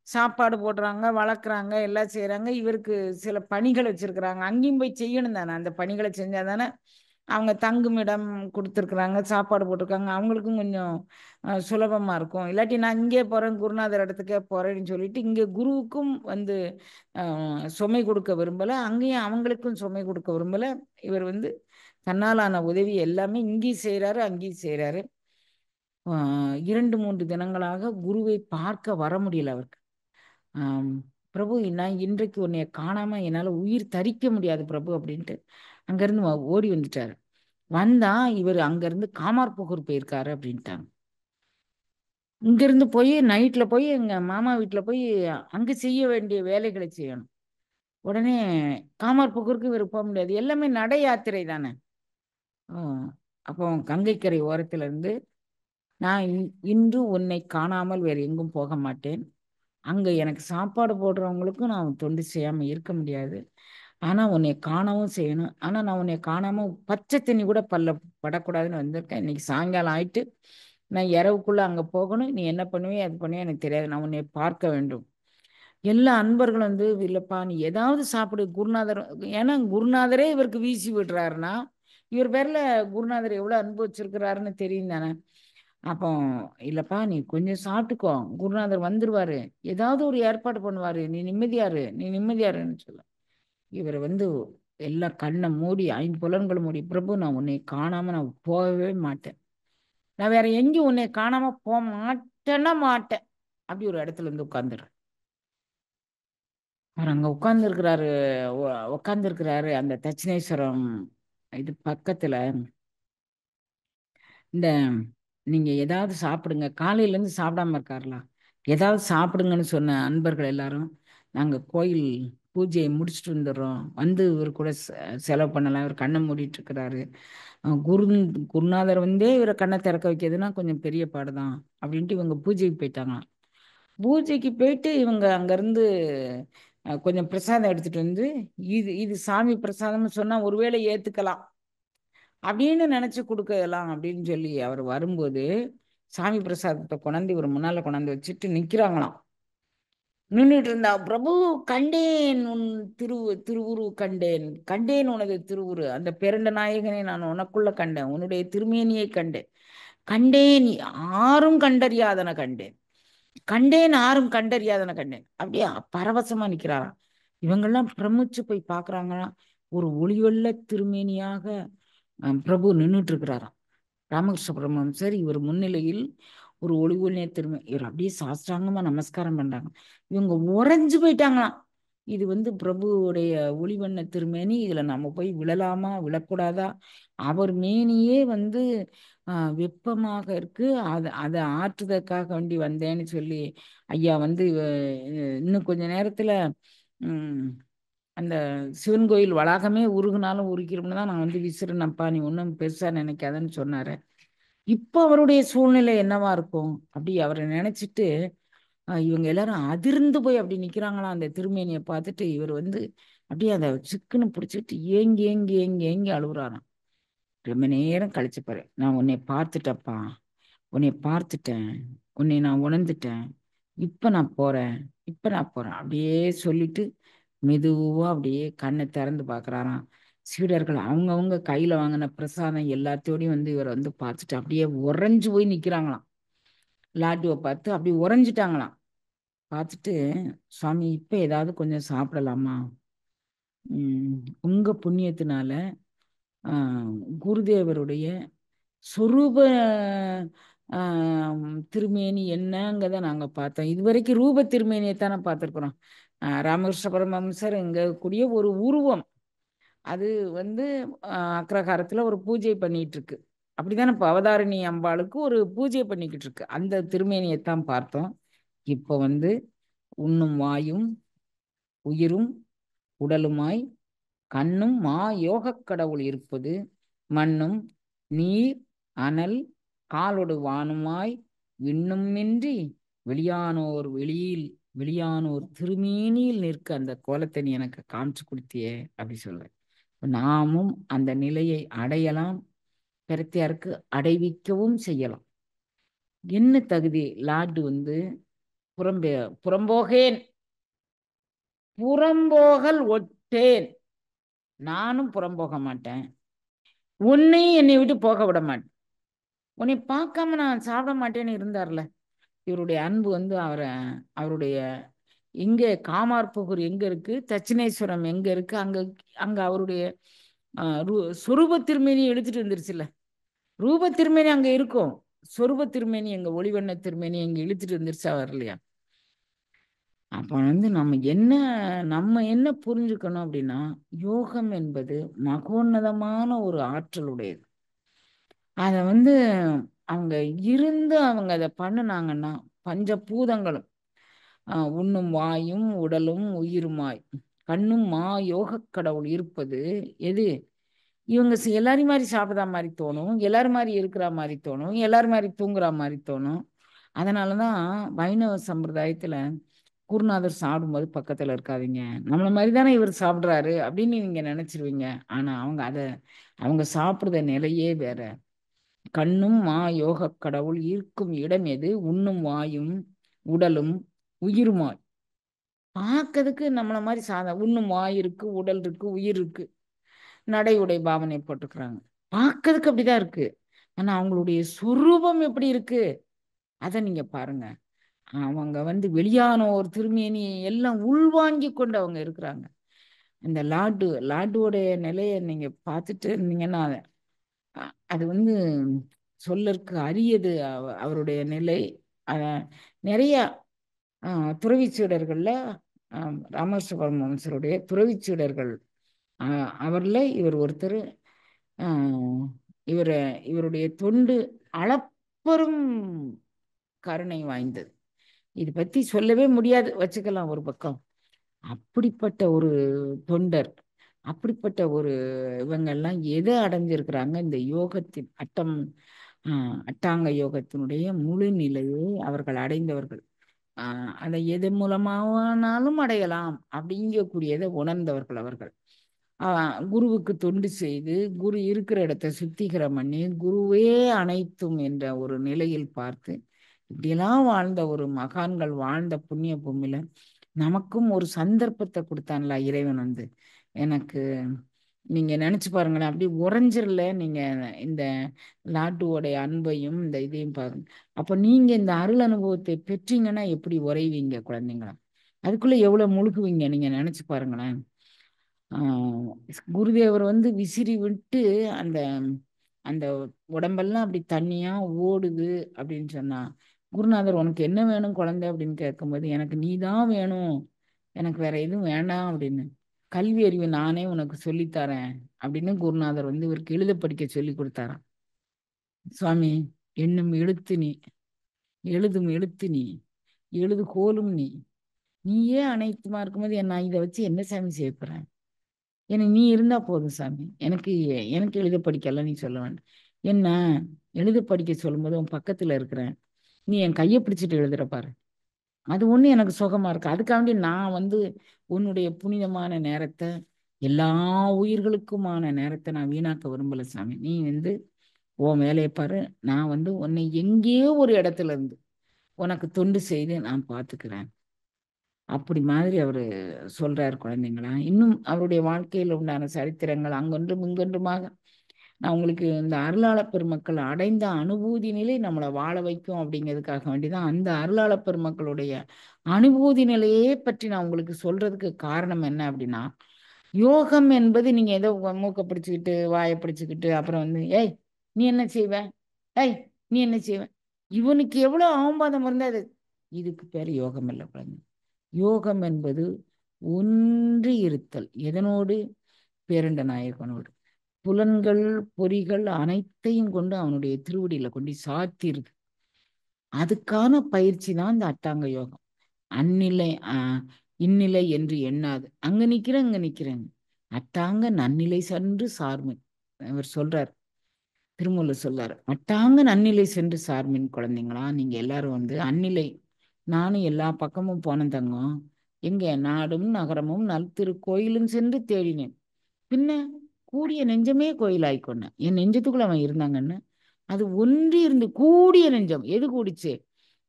சாப்பாடு போடுறாங்க, வளர்க்குறாங்க, எல்லாம் செய்கிறாங்க. இவருக்கு சில பணிகள் வச்சிருக்கிறாங்க, அங்கேயும் போய் செய்யணும் தானே. அந்த பணிகளை செஞ்சால் தானே அவங்க தங்குமிடம் கொடுத்துருக்குறாங்க, சாப்பாடு போட்டிருக்காங்க, அவங்களுக்கும் கொஞ்சம் சுலபமாக இருக்கும். இல்லாட்டி நான் இங்கே போகிறேன், குருநாதர் இடத்துக்கே போகிறேன்னு சொல்லிட்டு இங்கே குருவுக்கும் வந்து சுமை கொடுக்க விரும்பலை, அங்கேயும் அவங்களுக்கும் சுமை கொடுக்க விரும்பலை. இவர் வந்து தன்னாலான உதவி எல்லாமே இங்கேயும் செய்கிறாரு, அங்கேயும் செய்கிறாரு. 2-3 தினங்களாக குருவை பார்க்க வர முடியல அவருக்கு. பிரபு நான் இன்றைக்கு உன்னைய காணாம என்னால் உயிர் தரிக்க முடியாது பிரபு அப்படின்ட்டு அங்கேருந்து ஓடி வந்துட்டாரு. வந்தா இவர் அங்கேருந்து காமார்புகூர் போயிருக்காரு அப்படின்ட்டாங்க. இங்கேருந்து போய் நைட்டில் போய் எங்கள் மாமா வீட்டில் போய் அங்கே செய்ய வேண்டிய வேலைகளை செய்யணும். உடனே காமார்புகூருக்கு இவர் போக முடியாது, எல்லாமே நட யாத்திரை தானே. அப்போ கங்கைக்கரை ஓரத்துல இருந்து நான் இன்று உன்னை காணாமல் வேறு எங்கும் போக மாட்டேன், அங்க எனக்கு சாப்பாடு போடுறவங்களுக்கும் நான் தொண்டு செய்யாம இருக்க முடியாது, ஆனா உன்னை காணவும் செய்யணும். ஆனா நான் உன்னை காணாம பச்சை தண்ணி கூட பல்ல படக்கூடாதுன்னு வந்திருக்கேன். இன்னைக்கு சாயங்காலம் ஆயிட்டு நான் இரவுக்குள்ள அங்க போகணும், நீ என்ன பண்ணுவே அது பண்ணுவே எனக்கு தெரியாது, நான் உன்னை பார்க்க வேண்டும். எல்லா அன்பர்களும் வந்து இல்லப்பா நீ ஏதாவது சாப்பிடு குருநாதர், ஏன்னா குருநாதரே இவருக்கு வீசி விடுறாருன்னா இவர் பேர்ல குருநாதர் எவ்வளவு அன்பு வச்சிருக்கிறாருன்னு தெரியும் தானே. அப்போ இல்லப்பா நீ கொஞ்சம் சாப்பிட்டுக்கோ, குருநாதர் வந்துருவாரு, ஏதாவது ஒரு ஏற்பாடு பண்ணுவாரு, நீ நிம்மதியாரு, நீ நிம்மதியாருன்னு சொல்ல. இவர் வந்து எல்லாம் கண்ணை மூடி 5 புலன்களும் மூடி, பிரபு நான் உன்னை காணாம நான் போகவே மாட்டேன், நான் வேற எங்கேயும் உன்னை காணாம போக மாட்டேன்னா மாட்டேன் அப்படி ஒரு இடத்துல இருந்து உட்கார்ந்துடுறேன். அவர் அங்க உட்கார்ந்துருக்கிறாரு அந்த தட்சிணேஸ்வரம் இது பக்கத்துல. இந்த நீங்க ஏதாவது சாப்பிடுங்க, காலையில இருந்து சாப்பிடாம இருக்காருல, ஏதாவது சாப்பிடுங்கன்னு சொன்ன அன்பர்கள் எல்லாரும் நாங்க கோயில் பூஜையை முடிச்சுட்டு வந்துடுறோம், வந்து இவர் கூட செலவு பண்ணலாம், இவர் கண்ணை மூடிட்டு இருக்கிறாரு. குரு குருநாதர் வந்தே இவரை கண்ணை திறக்க வைக்கிறதுனா கொஞ்சம் பெரிய பாடுதான் அப்படின்ட்டு இவங்க பூஜைக்கு போயிட்டாங்க. பூஜைக்கு போயிட்டு இவங்க அங்கேருந்து கொஞ்சம் பிரசாதம் எடுத்துட்டு வந்து, இது இது சாமி பிரசாதம்னு சொன்னால் ஒருவேளை ஏற்றுக்கலாம் அப்படின்னு நினச்சி கொடுக்கலாம் அப்படின்னு சொல்லி அவர் வரும்போது சாமி பிரசாதத்தை கொண்டாந்து இவர் முன்னால் கொண்டாந்து வச்சுட்டு நிற்கிறாங்களாம். நின்றுட்டு இருந்தா, பிரபு கண்டேன் உன் திருவுரு கண்டேன், கண்டேன் உனது திருவுரு, அந்த பேரண்ட நாயகனை நான் உனக்குள்ள கண்டேன், உன்னுடைய திருமேனியை கண்டேன், கண்டேன் யாரும் கண்டறியாதன கண்டேன், கண்டேன் யாரும் கண்டறியாதன கண்டேன், அப்படியே பரவசமா நிக்கிறாராம். இவங்கெல்லாம் பிரமிச்சு போய் பாக்குறாங்களாம். ஒரு ஒளிவெள்ள திருமேனியாக பிரபு நின்றுட்டு இருக்கிறாராம். ராமகிருஷ்ண பரமஹம்சர் இவர் முன்னிலையில் ஒரு ஒளிவெள்ள இவர் அப்படியே சாஸ்திராங்கமா நமஸ்காரம் பண்றாங்க. இவங்க உறைஞ்சு போயிட்டாங்களாம். இது வந்து பிரபுவுடைய ஒளிவண்ண திருமேனி, இதுல நம்ம போய் விழலாமா விழக்கூடாதா, அவர் மேனியே வந்து வெப்பமாக இருக்கு, அதை ஆற்றுவதற்காக வேண்டி வந்தேன்னு சொல்லி ஐயா வந்து இன்னும் கொஞ்ச நேரத்துல அந்த சிவன் கோயில் வளாகமே உருகுனாலும் உருகிரும்னு தான் நான் வந்து விசிறுனப்பா, நீ ஒன்றும் பெருசா நினைக்காதன்னு சொன்னாரு. இப்போ அவருடைய சூழ்நிலை என்னவா இருக்கும் அப்படி அவரை நினைச்சிட்டு இவங்க எல்லாரும் அதிர்ந்து போய் அப்படி நிக்கிறாங்களாம். அந்த திருமேனியை பார்த்துட்டு இவர் வந்து அப்படியே அதை சிக்குன்னு பிடிச்சிட்டு ஏங்கி ஏங்கி ஏங்கி ஏங்கி அழுகுறாராம். ரொம்ப நேரம் கழிச்சுப்பாரு, நான் உன்னை பார்த்துட்டப்பா, உன்னை பார்த்துட்டேன், உன்னை நான் உணர்ந்துட்டேன், இப்ப நான் போறேன், இப்ப நான் போறேன் அப்படியே சொல்லிட்டு மெதுவா அப்படியே கண்ணை திறந்து பார்க்கறாராம். சீடர்கள் அவங்கவங்க கையில வாங்கின பிரசாதம் எல்லாத்தையோடையும் வந்து இவரை வந்து பார்த்துட்டு அப்படியே உறைஞ்சு போய் நிக்கிறாங்களாம். லாட்டுவை பார்த்து அப்படி உறைஞ்சிட்டாங்களாம். பார்த்துட்டு, சுவாமி இப்ப ஏதாவது கொஞ்சம் சாப்பிடலாமா? உம் உங்க புண்ணியத்தினால குருதேவருடைய சொரூப திருமேனி என்னங்கிறத நாங்க பார்த்தோம். இதுவரைக்கும் ரூப திருமேனியைத்தானே பார்த்துருக்குறோம். ராமகிருஷ்ண பரமஹம்சர் இங்க கூடிய ஒரு உருவம் அது வந்து அக்ரஹாரத்துல ஒரு பூஜை பண்ணிட்டு இருக்கு. அப்படித்தானே இப்போ அவதாரிணி அம்பாளுக்கு ஒரு பூஜை பண்ணிக்கிட்டு இருக்கு. அந்த திருமேனியைத்தான் பார்த்தோம். இப்போ வந்து உண்ணும் வாயும் உயிரும் உடலுமாய் கண்ணும் மா யோகக் கடவுள் இருப்பது மண்ணும் நீர் அனல் காலொடு வானுமாய் விண்ணும் நின்றி வெளியானோர் திருமேனியில் நிற்க அந்த கோலத்தை நீ எனக்கு காமிச்சு கொடுத்தியே அப்படி சொல்றேன். நாமும் அந்த நிலையை அடையலாம், பிரத்தியாருக்கு அடைவிக்கவும் செய்யலாம். என்ன தகுதி? லார்டு வந்து புறம்பே புறம்போகேன் புறம்போகல் ஒட்டேன், நானும் புறம்போக மாட்டேன், உன்னையும் என்னை விட்டு போக விட மாட்டேன், உன்னை பார்க்காம நான் சாப்பிட மாட்டேன்னு இருந்தார்ல. இவருடைய அன்பு வந்து அவருடைய எங்க காமார்புகூர் எங்க இருக்கு, தட்சிணேஸ்வரம் எங்க இருக்கு, அங்க அங்க அவருடைய சொரூப திருமேனி எடுத்துட்டு வந்துருச்சுல்ல. ரூப திருமேனி அங்க இருக்கும், சொரூப திருமேனி எங்க ஒளிவண்ண திருமேனி எங்க இழுத்துட்டு வந்துருச்சா வரலையா? அப்ப வந்து நம்ம என்ன புரிஞ்சுக்கணும் அப்படின்னா, யோகம் என்பது மகோன்னதமான ஒரு ஆற்றலுடையது. அதை வந்து அவங்க அவங்க அதை பண்ணுனாங்கன்னா, பஞ்சபூதங்களும் உண்ணும் வாயும் உடலும் உயிருமாய் கண்ணும் மா யோகக் கடவுள் இருப்பது எது? இவங்க எல்லாரும் மாதிரி சாப்பிட்ற மாதிரி தோணும், எல்லாரும் மாதிரி இருக்கிற மாதிரி தோணும், எல்லாரும் மாதிரி தூங்குற மாதிரி தோணும். அதனாலதான் வைணவ சம்பிரதாயத்துல குருநாதர் சாப்பிடும்போது பக்கத்துல இருக்காதீங்க, நம்மள மாதிரி தானே இவர் சாப்பிட்றாரு அப்படின்னு நீங்க நினைச்சிருவீங்க. ஆனா அவங்க சாப்பிடுற நிலையே வேற. கண்ணும் மா யோகக் கடவுள் இருக்கும் இடம் எது? உண்ணும் வாயும் உடலும் உயிருமாய். பார்க்கறதுக்கு நம்மள மாதிரி உண்ணும் வாய் இருக்கு, உடல் இருக்கு, உயிர் இருக்கு, நடை உடை பாவனை போட்டுக்கிறாங்க, பார்க்கறதுக்கு அப்படிதான் இருக்கு. ஆனா அவங்களுடைய சுரூபம் எப்படி இருக்கு அதை நீங்க பாருங்க. அவங்க வந்து வெளியான ஒரு திருமேனியை எல்லாம் உள்வாங்கி கொண்டு அவங்க இருக்கிறாங்க. இந்த லாட்டுவோடைய நிலையை நீங்க பார்த்துட்டு இருந்தீங்கன்னா அது வந்து சொல்லற்கு அரியது. அவருடைய நிலை நிறைய துறவிச் சீடர்கள்ல ராமகிருஷ்ண பரமஹம்சருடைய துறவிச் சீடர்கள் அவர்ல இவர் ஒருத்தர். இவருடைய தொண்டு அளப்பரும் கருணை வாய்ந்தது. இது பத்தி சொல்லவே முடியாது, வச்சுக்கலாம் ஒரு பக்கம். அப்படிப்பட்ட ஒரு தொண்டர், அப்படிப்பட்ட ஒரு இவங்கெல்லாம் எதை அடைஞ்சிருக்கிறாங்க? இந்த யோகத்தின் அட்டாங்க யோகத்தினுடைய முழு நிலையை அவர்கள் அடைந்தவர்கள். அதை எது மூலமானாலும் அடையலாம் அப்படிங்கக்கூடியதை உணர்ந்தவர்கள் அவர்கள். குருவுக்கு தொண்டு செய்து குரு இருக்கிற இடத்தை சுத்திகரம் பண்ணி குருவே அனைத்தும் என்ற ஒரு நிலையில் பார்த்து இப்படியெல்லாம் வாழ்ந்த ஒரு மகான்கள் வாழ்ந்த புண்ணிய பூமியில நமக்கும் ஒரு சந்தர்ப்பத்தை கொடுத்தான்ல இறைவன் வந்து. எனக்கு நீங்க நினைச்சு பாருங்களேன், அப்படி உறைஞ்சிரல நீங்க இந்த லாட்டுவோடைய அன்பையும் இந்த இதையும் பாருங்க. அப்ப நீங்க இந்த அருள் அனுபவத்தை பெற்றீங்கன்னா எப்படி உறைவீங்க குழந்தைங்களா? அதுக்குள்ள எவ்வளவு முழுகுவீங்க நீங்க நினைச்சு பாருங்களேன். குருதேவர் வந்து விசிறி விட்டு அந்த அந்த உடம்பெல்லாம் அப்படி தண்ணியா ஓடுது அப்படின்னு சொன்னா, குருநாதர் உனக்கு என்ன வேணும் குழந்தை அப்படின்னு கேட்கும்போது, எனக்கு நீதான் வேணும், எனக்கு வேற எதுவும் வேண்டாம் அப்படின்னு, கல்வி அறிவு நானே உனக்கு சொல்லித்தரேன் அப்படின்னு குருநாதர் வந்து இவருக்கு எழுத படிக்க சொல்லி கொடுத்தாராம். சுவாமி, என்னும் எழுத்து நீ, எழுதும் எழுத்து நீ, எழுது கோலும் நீ, நீயே அனைத்துமா இருக்கும்போது நான் இதை வச்சு என்ன சாமி செய்ய போறேன்? எனக்கு நீ இருந்தா போதும் சாமி, எனக்கு எனக்கு எழுத படிக்கலாம் நீ சொல்ல வேண்டாம். என்ன எழுத படிக்க சொல்லும்போது உன் பக்கத்துல இருக்கிறேன், நீ என் கையை பிடிச்சிட்டு எழுதுற பாரு, அது ஒண்ணு எனக்கு சுகமா இருக்கு. அதுக்காண்டி நான் வந்து உன்னுடைய புனிதமான நேரத்தை, எல்லா உயிர்களுக்குமான நேரத்தை நான் வீணாக்க விரும்பல சாமி. நீ வந்து உன் வேலையை பாரு, நான் வந்து உன்னை எங்கேயோ ஒரு இடத்துல இருந்து உனக்கு தொண்டு செய்து நான் பார்த்துக்கிறேன் அப்படி மாதிரி அவரு சொல்றாரு குழந்தைங்களா. இன்னும் அவருடைய வாழ்க்கையில் உண்டான சரித்திரங்கள் அங்கொன்றும் இங்கொன்றுமாக நான் உங்களுக்கு இந்த அருளாளப் பெருமக்கள் அடைந்த அனுபூதி நிலை நம்மளை வாழ வைக்கும் அப்படிங்கிறதுக்காக வேண்டிதான் அந்த அருளாளப் பெருமக்களுடைய அனுபூதி நிலையே பற்றி நான் உங்களுக்கு சொல்றதுக்கு காரணம் என்ன அப்படின்னா, யோகம் என்பது நீங்க ஏதோ மூக்க பிடிச்சுக்கிட்டு வாயை பிடிச்சுக்கிட்டு அப்புறம் வந்து ஏய் நீ என்ன செய்வ, ஏய் நீ என்ன செய்வ, இவனுக்கு எவ்வளவு அவமானம் இருந்தா அது இதுக்கு பேர் யோகம் இல்லை குழந்தை. யோகம் என்பது ஒன்றி இருத்தல் எதனோடு, பேரண்ட நாயகனோடு. புலன்கள் பொறிகள் அனைத்தையும் கொண்டு அவனுடைய திருவடியில கொண்டு சாத்திருது. அதுக்கான பயிற்சி தான் இந்த அட்டாங்க யோகம். அந்நிலை இந்நிலை என்று எண்ணாது அங்க நிக்கிறேன் இங்க நிக்கிறேன் அட்டாங்க நன்னிலை சென்று சார்மின். அவர் சொல்றார், திருமூலர் சொல்றாரு, அட்டாங்க நன்னிலை சென்று சார்மின். குழந்தைங்களா நீங்க எல்லாரும் வந்து அந்நிலை. நானும் எல்லா பக்கமும் போனேன் தங்கம். எங்க நாடும் நகரமும் நல்திருக்கோயிலும் சென்று தேடினேன். பின்ன கூடிய நெஞ்சமே கோயிலாய்க்கொண்டேன். என் நெஞ்சத்துக்குள்ள அவன் இருந்தாங்கன்னு அது ஒன்றி இருந்து கூடிய நெஞ்சம் எது கூடிச்சு,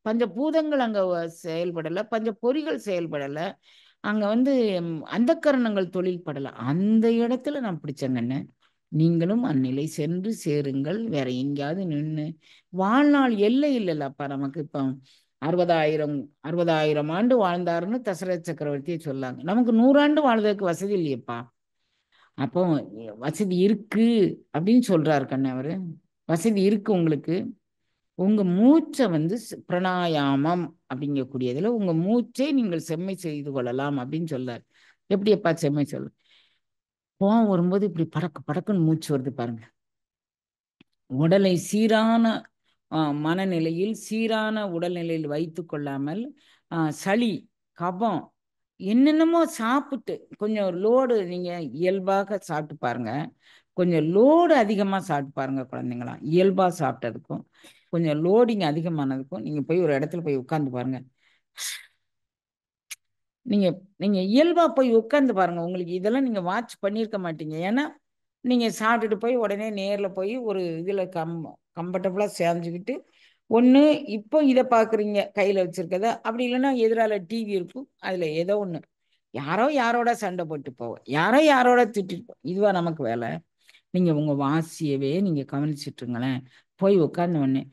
பஞ்ச பூதங்கள் அங்க செயல்படல, பஞ்ச பொறிகள் செயல்படல, அங்க வந்து அந்த கரணங்கள் தொழில் படல. அந்த இடத்துல நான் பிடிச்சேங்கன்னு. நீங்களும் அந்நிலை சென்று சேருங்கள். வேற எங்கேயாவது நின்று வாழ்நாள் எல்லை இல்லைல்லப்பா நமக்கு. இப்போ 60,000 60,000 ஆண்டு வாழ்ந்தாருன்னு தசரத சக்கரவர்த்தியை சொல்லாங்க. நமக்கு 100 ஆண்டு வாழ்றதுக்கு வசதி இல்லையப்பா. அப்போ வசதி இருக்கு அப்படின்னு சொல்றாரு கண்ணு அவரு. வசதி இருக்கு உங்களுக்கு. உங்க மூச்சை வந்து பிராணாயாமம் அப்படிங்கக்கூடியதுல உங்க மூச்சை நீங்கள் செம்மை செய்து கொள்ளலாம் அப்படின்னு சொல்றாரு. எப்படியப்பா செம்மை சொல்ல, கோவம் வரும்போது இப்படி படக்கு படக்குன்னு மூச்சு வருது பாருங்க. உடலை சீரான மனநிலையில் சீரான உடல்நிலையில் வைத்து கொள்ளாமல் சளி கபம் என்னென்னமோ சாப்பிட்டு கொஞ்சம் லோடு நீங்க இயல்பாக சாப்பிட்டு பாருங்க. கொஞ்சம் லோடு அதிகமா சாப்பிட்டு பாருங்க குழந்தைங்களா. இயல்பா சாப்பிட்டதுக்கும் கொஞ்சம் லோடிங் அதிகமானதுக்கும் நீங்க போய் ஒரு இடத்துல போய் உட்கார்ந்து பாருங்க. நீங்க நீங்க இயல்பா போய் உட்கார்ந்து பாருங்க. உங்களுக்கு இதெல்லாம் நீங்க வாட்ச் பண்ணியிருக்க மாட்டீங்க. ஏன்னா நீங்க சாப்பிட்டுட்டு போய் உடனே நேர்ல போய் ஒரு இதுல கம்ஃபர்டபுளா சேர்ந்துக்கிட்டு ஒண்ணு இப்போ இதை பாக்குறீங்க கையில வச்சிருக்கத, அப்படி இல்லைன்னா எதிரால டிவி இருக்கும், அதுல ஏதோ ஒண்ணு யாரோ யாரோட சண்டை போட்டு போவோம், யாரோ யாரோட திட்டிட்டு போவோம். இதுவா நமக்கு வேலை? நீங்க உங்க வாசியவே நீங்க கவனிச்சுட்டுங்களேன். போய் உட்கார்ந்த உடனே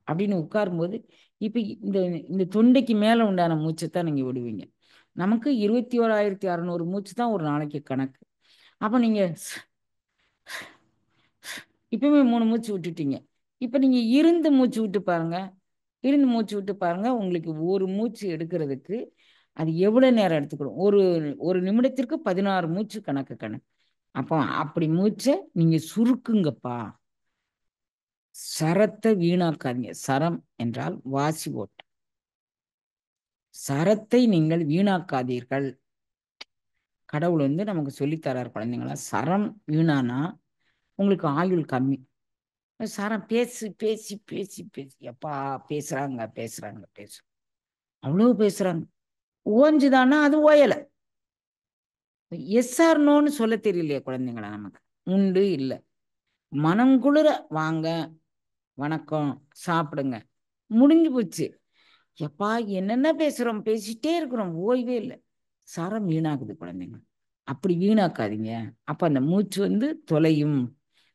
அப்படின்னு உட்காரும்போது இப்ப இந்த இந்த தொண்டைக்கு மேல உண்டான மூச்சைத்தான் நீங்க விடுவீங்க. நமக்கு 21,600 மூச்சு தான் ஒரு நாளைக்கு கணக்கு. அப்ப நீங்க இப்பவுமே 3 மூச்சு விட்டுட்டீங்க. இப்ப நீங்க இருந்து மூச்சு விட்டு பாருங்க. இருந்து மூச்சு விட்டு பாருங்க. உங்களுக்கு ஒரு மூச்சு எடுக்கிறதுக்கு அது எவ்வளவு நேரம் எடுத்துக்கணும்? ஒரு ஒரு நிமிடத்திற்கு 16 மூச்சு கணக்கு. அப்போ அப்படி மூச்சை நீங்க சுருக்குங்கப்பா. சரத்தை வீணாக்காதீங்க. சரம் என்றால் வாசி ஓட்டு. சரத்தை நீங்கள் வீணாக்காதீர்கள். கடவுள் வந்து நமக்கு சொல்லித்தரார் குழந்தைங்களா. சரம் வீணானா உங்களுக்கு ஆயுள் கம்மி. சரம் பேசி பேசி பேசி பேசி எப்பா பேசுறாங்க பேசுறாங்க பேசுறாங்க அவ்வளவு பேசுறாங்க. ஓஞ்சுதானா அது ஓயலை. எஸ்ஆர் நோன்னு சொல்ல தெரியலையே குழந்தைங்களா நமக்கு. உண்டு இல்லை. மனங்குளிர வாங்க, வணக்கம், சாப்பிடுங்க, முடிஞ்சு போச்சு. எப்பா என்னென்ன பேசுறோம், பேசிட்டே இருக்கிறோம், ஓய்வே இல்லை. சரம் வீணாக்குது குழந்தைங்க. அப்படி வீணாக்காதீங்க. அப்ப அந்த மூச்சு வந்து தொலையும்.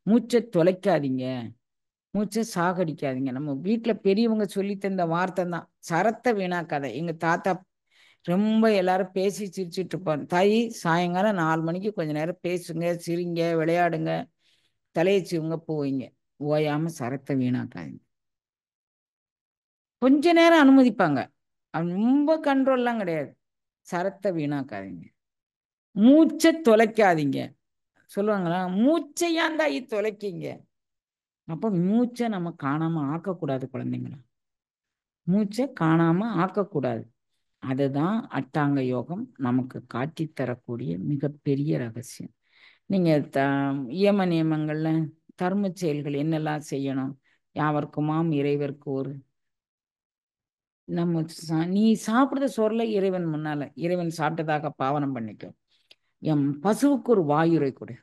மூச்சை தொலைக்காதீங்க, மூச்சை சாகடிக்காதீங்க. நம்ம வீட்டுல பெரியவங்க சொல்லி தந்த வார்த்தை தான், சரத்தை வீணாக்காத. எங்க தாத்தா ரொம்ப எல்லாரும் பேசி சிரிச்சுட்டு இருப்பாங்க. தாய் சாயங்காலம் 4 மணிக்கு கொஞ்ச நேரம் பேசுங்க, சிரிங்க, விளையாடுங்க, தலையை சீவுங்க, போவீங்க. ஓயாம சரத்தை வீணாக்காதீங்க. கொஞ்ச நேரம் அனுமதிப்பாங்க, ரொம்ப கண்ட்ரோல்லாம் கிடையாது. சரத்தை வீணாக்காதீங்க. மூச்சை தொலைக்காதீங்க. சொல்லுவாங்களா, மூச்சை ஏன் தாயி தொலைக்கீங்க? அப்ப மூச்சை நம்ம காணாம ஆக்கக்கூடாது குழந்தைங்களா. மூச்சை காணாம ஆக்கக்கூடாது. அதுதான் அட்டாங்க யோகம் நமக்கு காட்டித் தரக்கூடிய மிகப்பெரிய ரகசியம். நீங்க இயம நியமங்கள்ல தர்ம செயல்கள் என்னெல்லாம் செய்யணும்? யாவர்க்குமாம் இறைவர்க்கு ஒரு. நம்ம நீ சாப்பிடுற சோறுல இறைவன் முன்னால இறைவன் சாப்பிட்டதாக பாவனம் பண்ணிக்கும். என் பசுவுக்கு ஒரு வாயுரை கொடு.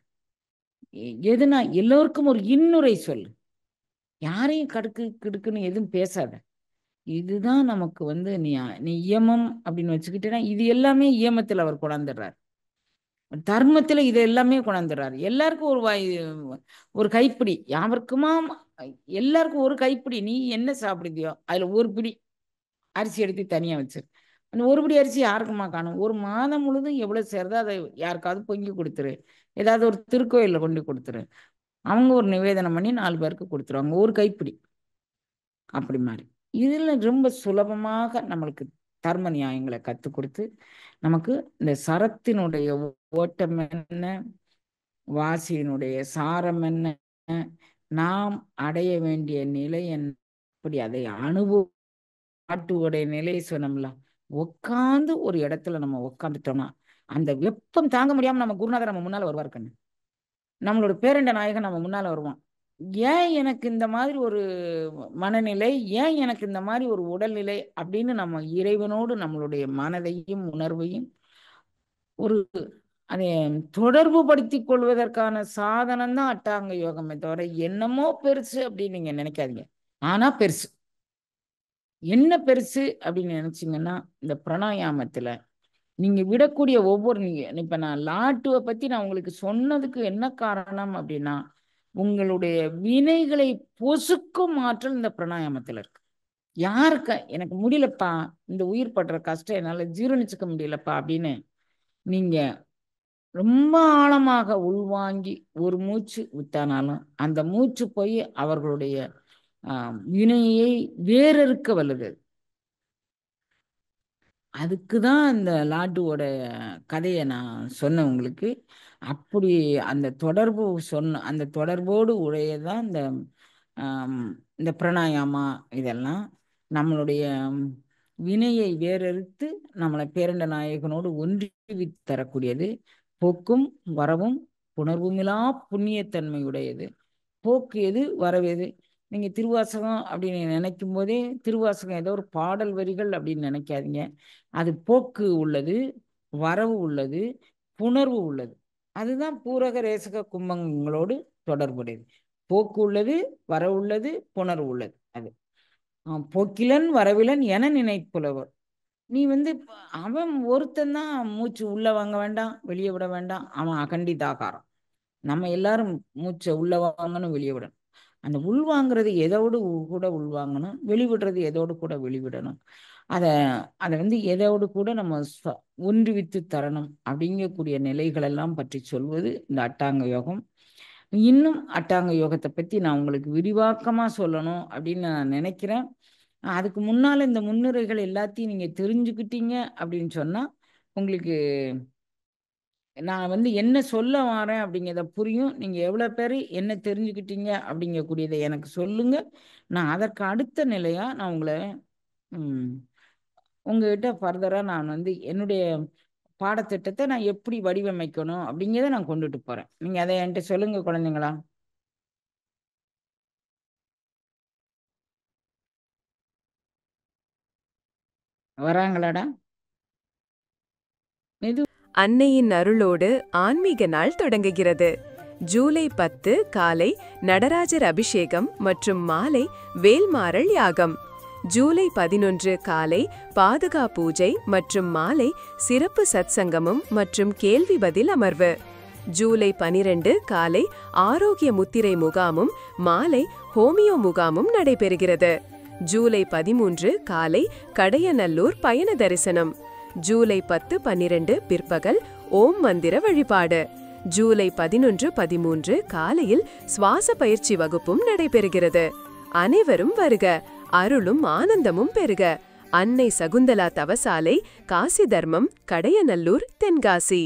எதுனா எல்லோருக்கும் ஒரு இன்னுரை சொல்லு. யாரையும் கடுக்கு கிடுக்குன்னு எதுவும் பேசாத. இதுதான் நமக்கு வந்து நியமம் அப்படின்னு வச்சுக்கிட்டேன்னா இது எல்லாமே இயமத்தில் அவர் கொண்டாந்துடுறார். தர்மத்துல இது எல்லாமே கொண்டாந்துடுறாரு. எல்லாருக்கும் ஒரு கைப்பிடி யாவருக்குமா எல்லாருக்கும் ஒரு கைப்பிடி, நீ என்ன சாப்பிடுதியோ அதுல ஒரு பிடி அரிசி எடுத்து தனியா வச்சிரு. அந்த ஒரு பிடி அரிசி யாருக்குமா காணும்? ஒரு மாதம் முழுதும் எவ்வளவு சேருதோ அதை யாருக்காவது பொங்கி கொடுத்துரு, ஏதாவது ஒரு திருக்கோயில கொண்டு கொடுத்துரு, அவங்க ஒரு நிவேதனம் பண்ணி 4 பேருக்கு கொடுத்துருவாங்க ஒரு கைப்பிடி. அப்படி மாதிரி இதுல ரொம்ப சுலபமாக நம்மளுக்கு தர்ம நியாயங்களை கற்றுக் கொடுத்து நமக்கு இந்த சரத்தினுடைய ஓட்டம் என்ன, வாசியினுடைய சாரம் என்ன, நாம் அடைய வேண்டிய நிலை என்ன, அப்படி அதை நாட்டுடைய நிலையை சொன்னோம்ல. உட்காந்து ஒரு இடத்துல நம்ம உட்காந்துட்டோம்னா அந்த வெப்பம் தாங்க முடியாம நம்ம குருநாதர் நம்ம முன்னால வருவார் கண்ணு, நம்மளோட பேரண்ட நாயகன் நம்ம முன்னால வருவான். ஏன் எனக்கு இந்த மாதிரி ஒரு மனநிலை, ஏன் எனக்கு இந்த மாதிரி ஒரு உடல்நிலை அப்படின்னு நம்ம இறைவனோடு நம்மளுடைய மனதையும் உணர்வையும் ஒரு அதை தொடர்பு படுத்திக் கொள்வதற்கான சாதனம் தான் அட்டாங்க யோகமே தவிர என்னமோ பெருசு அப்படின்னு நீங்க நினைக்காதீங்க. ஆனா பெருசு என்ன பெருசு அப்படின்னு நினைச்சீங்கன்னா இந்த பிராணாயாமத்துல நீங்க விடக்கூடிய ஒவ்வொரு இப்ப நான் லாட்டுவை பத்தி நான் உங்களுக்கு சொன்னதுக்கு என்ன காரணம் அப்படின்னா உங்களுடைய வினைகளை பொசுக்கும் ஆற்றல் இந்த பிராணாயாமத்துல இருக்கு. யாருக்கு எனக்கு முடியலப்பா, இந்த உயிர் படுற கஷ்டம் என்னால ஜீரணிச்சுக்க முடியலப்பா அப்படின்னு நீங்க ரொம்ப ஆழமாக உள்வாங்கி ஒரு மூச்சு விட்டானாலும் அந்த மூச்சு போய் அவர்களுடைய வினையை வேறறுக்க வல்லது. அதுக்குதான் அந்த லாட்டுவோட கதையை நான் சொன்னேன் உங்களுக்கு. அப்படி அந்த தொடர்பு அந்த தொடர்போடு உடையதான் இந்த பிராணாயாமா. இதெல்லாம் நம்மளுடைய வினையை வேறறுத்து நம்மளை பேரண்ட நாயகனோடு ஒன்றி தரக்கூடியது. போக்கும் வரவும் புணர்வுமிலா புண்ணியத்தன்மையுடையது. போக்கு எது, வரவு எது? நீங்க திருவாசகம் அப்படின்னு நினைக்கும் போதே திருவாசகம் ஏதோ ஒரு பாடல் வரிகள் அப்படின்னு நினைக்காதீங்க. அது போக்கு உள்ளது, வரவு உள்ளது, புணர்வு உள்ளது. அதுதான் பூரக ரேசக கும்பங்களோடு தொடர்புடையது. போக்கு உள்ளது, வரவு உள்ளது, புணர்வு உள்ளது. அது போக்கிலன் வரவிலன் என நினைப்புலவர். நீ அவன் ஒருத்தன் தான் மூச்சு உள்ள வாங்க வேண்டாம் வெளியே விட வேண்டாம், அவன் அகண்டிதாகாரம். நம்ம எல்லாரும் மூச்சை உள்ள வாங்கணும் வெளியே விடணும். அந்த உள்வாங்கிறது எதோடு கூட உள்வாங்கணும், வெளிவிடுறது எதோடு கூட வெளிவிடணும். அதை எதோடு கூட நம்ம ஒன்றுவித்து தரணும் அப்படிங்கக்கூடிய நிலைகளெல்லாம் பற்றி சொல்வது இந்த அட்டாங்க யோகம். இன்னும் அட்டாங்க யோகத்தை பற்றி நான் உங்களுக்கு விரிவாக்கமாக சொல்லணும் அப்படின்னு நான் நினைக்கிறேன். அதுக்கு முன்னால் இந்த முன்னுரைகள் எல்லாத்தையும் நீங்கள் தெரிஞ்சுக்கிட்டீங்க அப்படின்னு சொன்னால் உங்களுக்கு நான் என்ன சொல்ல வரேன் அப்படிங்கிறத புரியும். நீங்கள் எவ்வளோ பேர் என்ன தெரிஞ்சுக்கிட்டீங்க அப்படிங்கக்கூடியதை எனக்கு சொல்லுங்கள். நான் அதற்கு அடுத்த நிலையாக நான் உங்ககிட்ட ஃபர்தராக நான் என்னுடைய பாடத்திட்டத்தை நான் எப்படி வடிவமைக்கணும் அப்படிங்கிறத நான் கொண்டுட்டு போகிறேன். நீங்கள் அதை என்கிட்ட சொல்லுங்க குழந்தைங்களா. வராங்களாடா? அன்னையின் அருளோடு ஆன்மீக நாள் தொடங்குகிறது. ஜூலை 10 காலை நடராஜர் அபிஷேகம் மற்றும் மாலை வேல்மாறல் யாகம். ஜூலை 11 காலை பாதுகா பூஜை மற்றும் மாலை சிறப்பு சத்சங்கமும் மற்றும் கேள்வி பதில் அமர்வு. ஜூலை 12 காலை ஆரோக்கிய முத்திரை முகாமும் மாலை ஹோமியோ முகாமும் நடைபெறுகிறது. ஜூலை 13 காலை கடையநல்லூர் பயண தரிசனம். ஜூலை 10, 12 பிற்பகல் ஓம் மந்திர வழிபாடு. ஜூலை 11, 13 காலையில் சுவாச பயிற்சி வகுப்பும் நடைபெறுகிறது. அனைவரும் வருக, அருளும் ஆனந்தமும் பெருக. அன்னை சகுந்தலா தவசாலை, காசி தர்மம், கடையநல்லூர், தென்காசி.